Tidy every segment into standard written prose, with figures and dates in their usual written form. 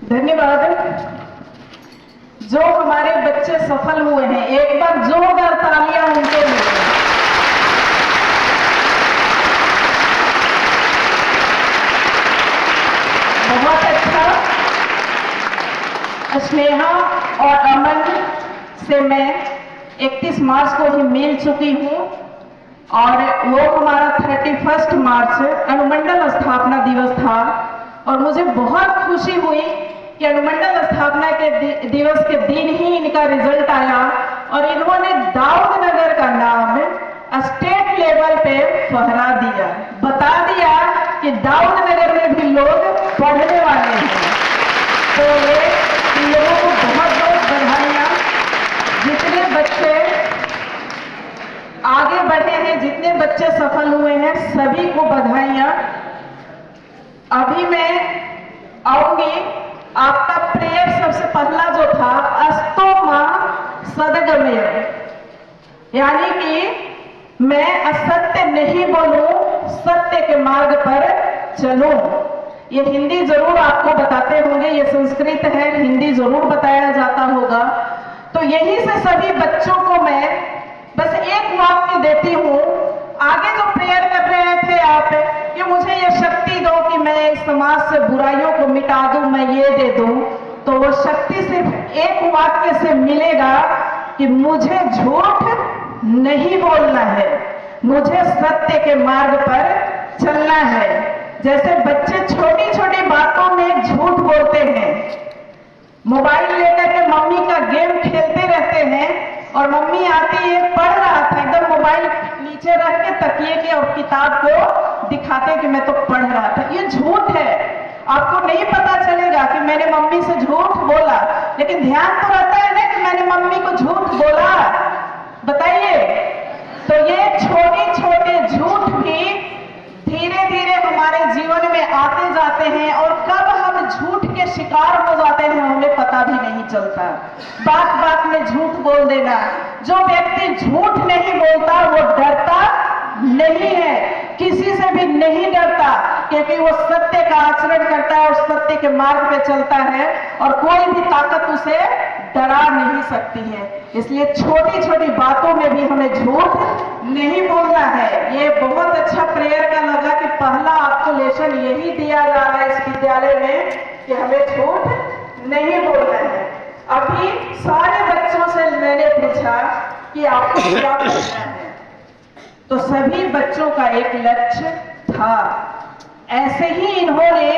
धन्यवाद। जो हमारे बच्चे सफल हुए हैं, एक बार जोरदार तालियां उनके लिए। बहुत अच्छा। स्नेहा और अमन से मैं 31 मार्च को ही मिल चुकी हूं और वो हमारा 31 मार्च अनुमंडल स्थापना दिवस था और मुझे बहुत खुशी हुई कि अनुमंडल स्थापना के दिवस के दिन ही इनका रिजल्ट आया और इन्होंने दाऊद नगर का नाम स्टेट लेवल पे फहरा दिया, बता दिया कि दाऊद नगर में भी लोग पढ़ने वाले हैं। तो ये इन लोगों को बहुत बहुत बधाइयाँ। जितने बच्चे आगे बढ़े हैं, जितने बच्चे सफल हुए हैं, सभी को बधाइयाँ। अभी मैं आऊंगी। आपका प्रेयर सबसे पहला जो था अस्तो मां सदगमय, यानी कि मैं असत्य नहीं बोलूं, सत्य के मार्ग पर चलूं। ये हिंदी जरूर आपको बताते होंगे, ये संस्कृत है, हिंदी जरूर बताया जाता होगा। तो यही से सभी बच्चों को मैं बस एक वाक्य देती हूं। आगे जो प्रेयर कर रहे थे आप कि मुझे ये शक्ति दो कि मैं इस समाज से बुराइयों को मिटा दूं, मैं ये दे दूं, तो वो शक्ति सिर्फ एक वाक्य से मिलेगा कि मुझे झूठ नहीं बोलना है, मुझे सत्य के मार्ग पर चलना है। जैसे बच्चे छोटी छोटी बातों में झूठ बोलते हैं, मोबाइल लेकर के मम्मी का गेम खेलते रहते हैं और मम्मी आती है, पढ़ रहा था, एकदम मोबाइल नीचे रख के तकिए के और किताब को दिखाते कि मैं तो पढ़ रहा था। ये झूठ है। आपको नहीं पता चलेगा कि मैंने मम्मी से झूठ बोला, लेकिन ध्यान तो रहता है ना कि मैंने मम्मी को झूठ बोला। बताइए। तो ये छोटे छोटे झूठ भी धीरे धीरे हमारे जीवन में आते जाते हैं और कब हम झूठ के शिकार हो जाते हैं हमें पता भी नहीं चलता। बात बात में झूठ बोल देना। जो व्यक्ति झूठ नहीं बोलता वो डरता नहीं है, किसी से भी नहीं डरता, क्योंकि वो सत्य का आचरण करता है और सत्य के मार्ग पे चलता है और कोई भी ताकत उसे डरा नहीं सकती है। इसलिए छोटी छोटी बातों में भी हमें झूठ नहीं बोलना है। ये बहुत अच्छा प्रेयर का लगा कि पहला आपको लेसन यही दिया जा रहा है इस विद्यालय में कि हमें झूठ नहीं बोलना है। अभी सारे बच्चों से मैंने पूछा कि आपको क्या करना है, तो सभी बच्चों का एक लक्ष्य था। ऐसे ही इन्होंने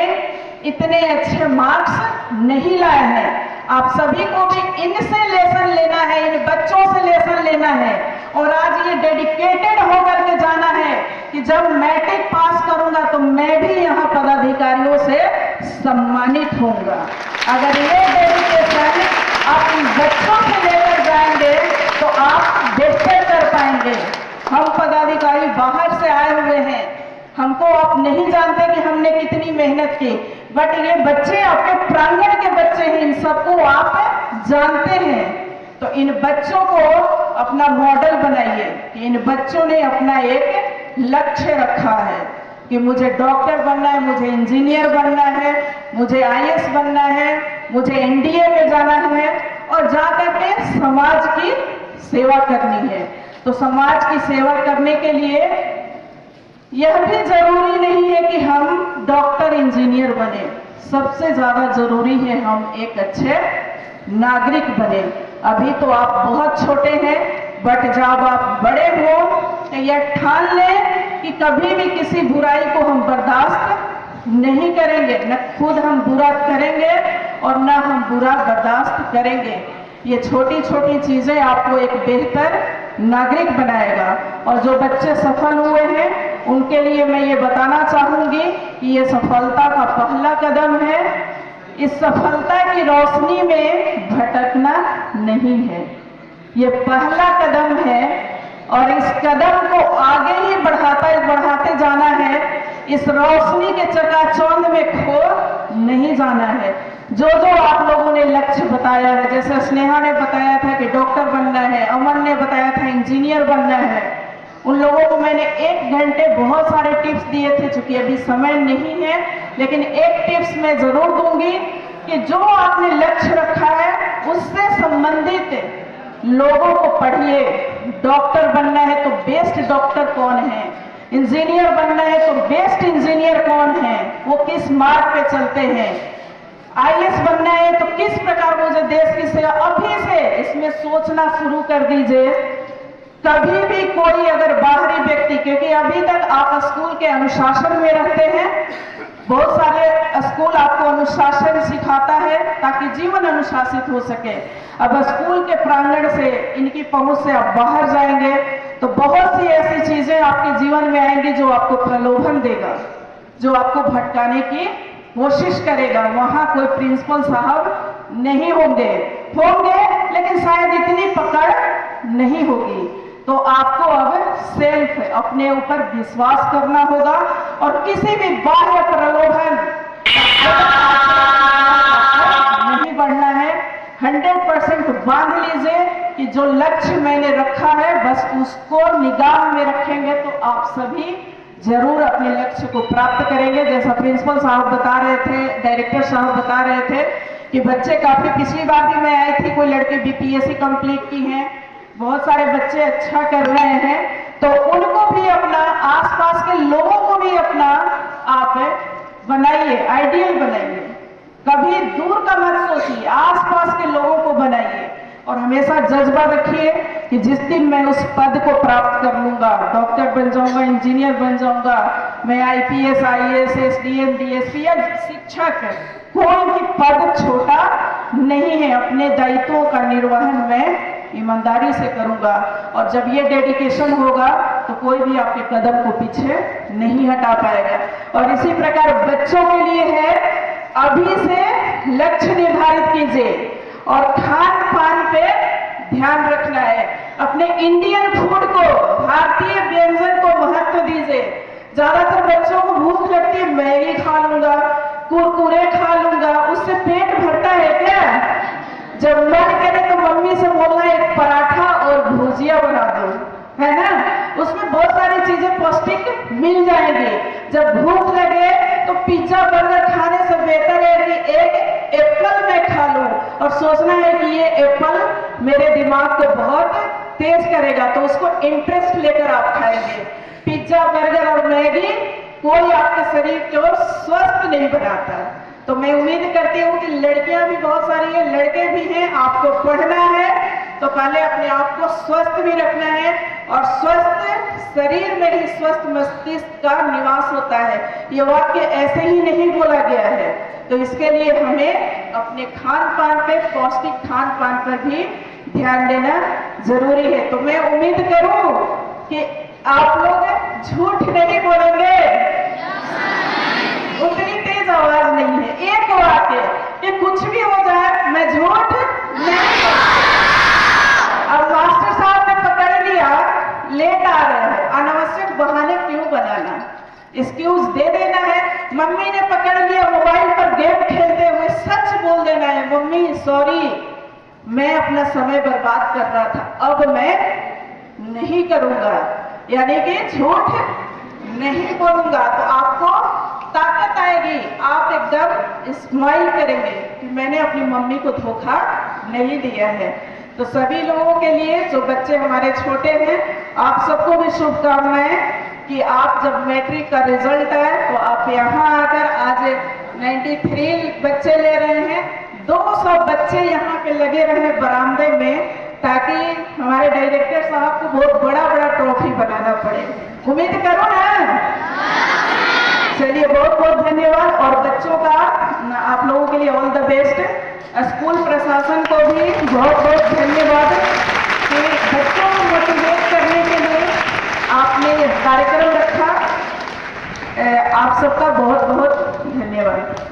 इतने अच्छे मार्क्स नहीं लाए हैं। आप सभी को भी इनसे लेसन लेना है, इन बच्चों से लेसन लेना है और आज ये डेडिकेटेड होकर के जाना है कि जब मैट्रिक पास करूंगा तो मैं भी यहाँ पदाधिकारियों से सम्मानित होऊंगा। अगर ये डेडिकेशन आप इन बच्चों से लेकर जाएंगे तो आप बेहतर कर पाएंगे। हम पदाधिकारी बाहर से आए हुए हैं, हमको आप नहीं जानते कि हमने कितनी मेहनत की, बट ये बच्चे आपके प्रांगण के बच्चे हैं, इन सबको आप जानते हैं। तो इन बच्चों को अपना मॉडल बनाइए कि इन बच्चों ने अपना एक लक्ष्य रखा है कि मुझे डॉक्टर बनना है, मुझे इंजीनियर बनना है, मुझे आईएएस बनना है, मुझे एनडीए में जाना है और जाकर के समाज की सेवा करनी है। तो समाज की सेवा करने के लिए यह भी जरूरी नहीं है कि हम डॉक्टर इंजीनियर बने, सबसे ज्यादा जरूरी है हम एक अच्छे नागरिक बने। अभी तो आप बहुत छोटे हैं, बट जब आप बड़े हो तो यह ठान लें कि कभी भी किसी बुराई को हम बर्दाश्त नहीं करेंगे, न खुद हम बुरा करेंगे और न हम बुरा बर्दाश्त करेंगे। ये छोटी छोटी चीजें आपको एक बेहतर नागरिक बनाएगा। और जो बच्चे सफल हुए हैं उनके लिए मैं ये बताना चाहूंगी कि ये सफलता का पहला कदम है। इस सफलता की रोशनी में भटकना नहीं है, ये पहला कदम है और इस कदम को आगे ही बढ़ाते जाना है। इस रोशनी के चकाचौंध में खो नहीं जाना है। जो जो आप लोगों ने लक्ष्य बताया है, जैसे स्नेहा ने बताया था कि डॉक्टर बनना है, अमन ने बताया था इंजीनियर बनना है, उन लोगों को मैंने 1 घंटे बहुत सारे टिप्स दिए थे। चूंकि अभी समय नहीं है, लेकिन एक टिप्स मैं जरूर दूंगी। कि जो आपने लक्ष्य रखा है उससे संबंधित लोगों को पढ़िए। डॉक्टर बनना है तो बेस्ट डॉक्टर कौन है, इंजीनियर बनना है तो बेस्ट इंजीनियर कौन है, वो किस मार्ग पे चलते हैं, आईएएस बनना है तो किस प्रकार मुझे देश की सेवा, अभी से इसमें सोचना शुरू कर दीजिए। कभी भी कोई अगर बाहरी व्यक्ति, क्योंकि अभी तक आप स्कूल के अनुशासन में रहते हैं, बहुत सारे स्कूल आपको अनुशासन सिखाता है ताकि जीवन अनुशासित हो सके। अब स्कूल के प्रांगण से, इनकी पहुंच से आप बाहर जाएंगे तो बहुत सी ऐसी चीजें आपके जीवन में आएंगी जो आपको प्रलोभन देगा, जो आपको भटकाने की कोशिश करेगा। वहां कोई प्रिंसिपल साहब नहीं होंगे लेकिन शायद इतनी पकड़ नहीं होगी। तो आपको अब सेल्फ, अपने ऊपर विश्वास करना होगा और किसी भी बाह्य प्रलोभन नहीं बढ़ना है। 100% बांध लीजिए कि जो लक्ष्य मैंने रखा है बस उसको निगाह में रखेंगे तो आप सभी जरूर अपने लक्ष्य को प्राप्त करेंगे। जैसा प्रिंसिपल साहब बता रहे थे, डायरेक्टर साहब बता रहे थे कि बच्चे काफी, पिछली बार भी मैं आई थी, कोई लड़के बीपीएससी कंप्लीट की हैं, बहुत सारे बच्चे अच्छा कर रहे हैं, तो उनको भी अपना, आसपास के लोगों को भी अपना आप बनाइए, आइडियल बनाइए। कभी दूर का मत सोचिए, आसपास के लोगों को बनाइए और हमेशा जज्बा रखिए कि जिस दिन मैं उस पद को प्राप्त कर लूंगा, डॉक्टर बन जाऊंगा, इंजीनियर बन जाऊंगा, मैं आईपीएस, आईएएस, एसडीएम, डीएसपी या शिक्षक, कोई भी पद छोटा नहीं है। अपने दायित्वों का निर्वहन मैं ईमानदारी से करूंगा और जब ये डेडिकेशन होगा तो कोई भी आपके कदम को पीछे नहीं हटा पाएगा। और इसी प्रकार बच्चों के लिए है, अभी से लक्ष्य निर्धारित कीजिए और खान पान पे ध्यान रखना है। अपने इंडियन फूड को, भारतीय व्यंजन को महत्व दीजिए। ज्यादातर बच्चों को भूख लगती है, मैगी खा लूंगा, कुरकुरे खा लूंगा, उससे पेट भरता है क्या? जब मन करे तो मम्मी से बोलना एक पराठा और भुजिया बना दो, है ना, उसमें बहुत सारी चीजें पौष्टिक मिल जाएंगी। जब भूख लगे तो पिज्जा बर्गर खाने से बेहतर है कि एक एप्पल मैं खा लूं और सोचना है कि ये एप्पल मेरे दिमाग को बहुत तेज करेगा, तो उसको इंटरेस्ट लेकर आप खाएंगे। पिज्जा बर्गर और मैगी कोई आपके शरीर को स्वस्थ नहीं बनाता। तो मैं उम्मीद करती हूँ कि लड़कियां भी बहुत सारी हैं, लड़के भी हैं, आपको पढ़ना है तो पहले अपने आप को स्वस्थ भी रखना है और स्वस्थ शरीर में ही स्वस्थ मस्तिष्क का निवास होता है। ये वाक्य ऐसे ही नहीं बोला गया है। तो इसके लिए हमें अपने खान पान पे, पौष्टिक खान पान पर भी ध्यान देना जरूरी है। तो मैं उम्मीद करूं कि आप लोग झूठ नहीं बोलेंगे, उतनी तेज आवाज नहीं है। एक वाक्य कि कुछ भी हो जाए मैं झूठ नहीं। अब मास्टर साहब ने पकड़ लिया, लेट आ रहे हैं, अनावश्यक बहाने क्यों बनाना, एक्सक्यूज दे देना है। मम्मी ने पकड़ लिया मोबाइल पर गेम खेलते हुए, सच बोल देना है, मम्मी सॉरी मैं अपना समय बर्बाद कर रहा था, अब मैं नहीं करूंगा, यानी कि झूठ नहीं बोलूंगा। तो आपको ताकत आएगी, आप एकदम स्माइल करेंगे कि मैंने अपनी मम्मी को धोखा नहीं दिया है। तो सभी लोगों के लिए, जो बच्चे हमारे छोटे हैं, आप सबको भी शुभकामनाएं कि आप जब मैट्रिक का रिजल्ट आए तो आप यहाँ आकर, आज 93 बच्चे ले रहे हैं, 200 बच्चे यहाँ पे लगे रहे बरामदे में, ताकि हमारे डायरेक्टर साहब को बहुत बड़ा बड़ा ट्रॉफी बनाना पड़े। उम्मीद करो ना। चलिए, बहुत बहुत धन्यवाद और बच्चों का, आप लोगों के लिए ऑल द बेस्ट। स्कूल प्रशासन को भी बहुत बहुत धन्यवाद कि बच्चों को मोटिवेट करने के लिए आपने ये कार्यक्रम रखा। आप सबका बहुत बहुत धन्यवाद।